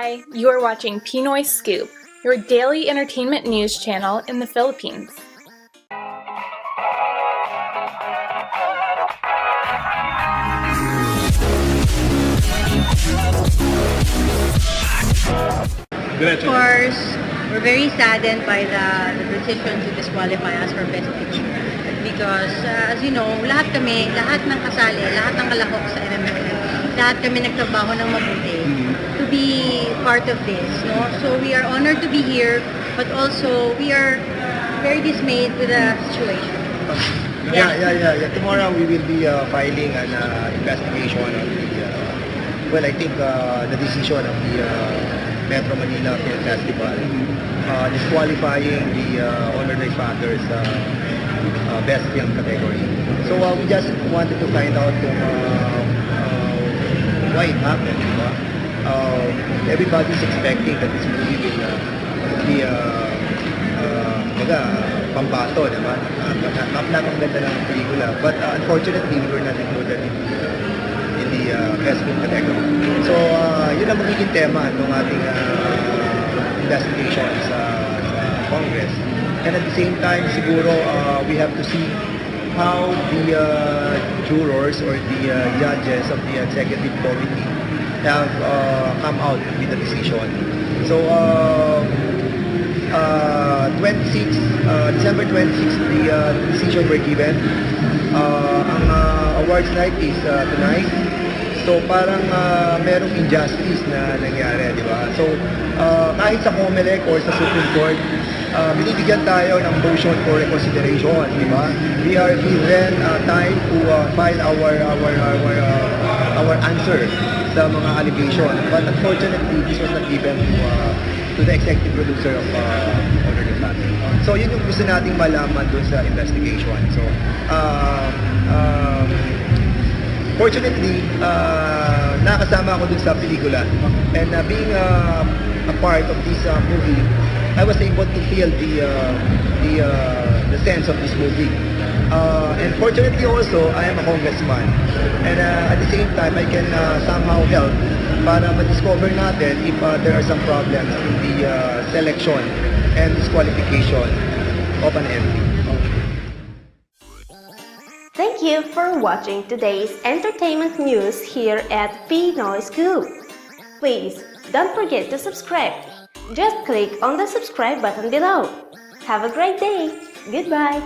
Hi, you are watching Pinoy Scoop, your daily entertainment news channel in the Philippines. Of course, we're very saddened by the decision to disqualify us for Best Picture. Because, as you know, lahat ng kasali, lahat ng kalahok sa MMFF, lahat kami nagtrabaho ng mabuti to be part of this. No? So we are honored to be here, but also we are very dismayed with the situation. Yeah. Tomorrow we will be filing an investigation on the, I think the decision of the Metro Manila Film Festival disqualifying the Honorary Founders Best Film category. So we just wanted to find out why it happened. Diba? Everybody's expecting that this movie will be pambato, diba? Napakaganda ng pelikula. But unfortunately, we were not included in the Best Film category. So, yun ang magiging tema ng ating investigation sa Congress. And at the same time, siguro, we have to see how the jurors or the judges of the executive committee have come out with the decision. So, December 26, the decision were given. Ang awards night is tonight. So parang merong injustice na nangyari, di ba? So kahit sa COMELEC or sa Supreme Court, binibigyan tayo ng motion for reconsideration, di ba? We are given time to file our answer sa mga allegation. But unfortunately, this was not given to the executive producer of Honorary Family. So yun yung gusto nating malaman doon sa investigation. So fortunately, nakasama ako dun sa pelikula. And being a part of this movie, I was able to feel the sense of this movie. And fortunately also, I am a congressman. And at the same time, I can somehow help para ma-discover natin if there are some problems in the selection and disqualification of an MP. Thank you for watching today's entertainment news here at Pinoy Scoop. Please don't forget to subscribe. Just click on the subscribe button below. Have a great day. Goodbye.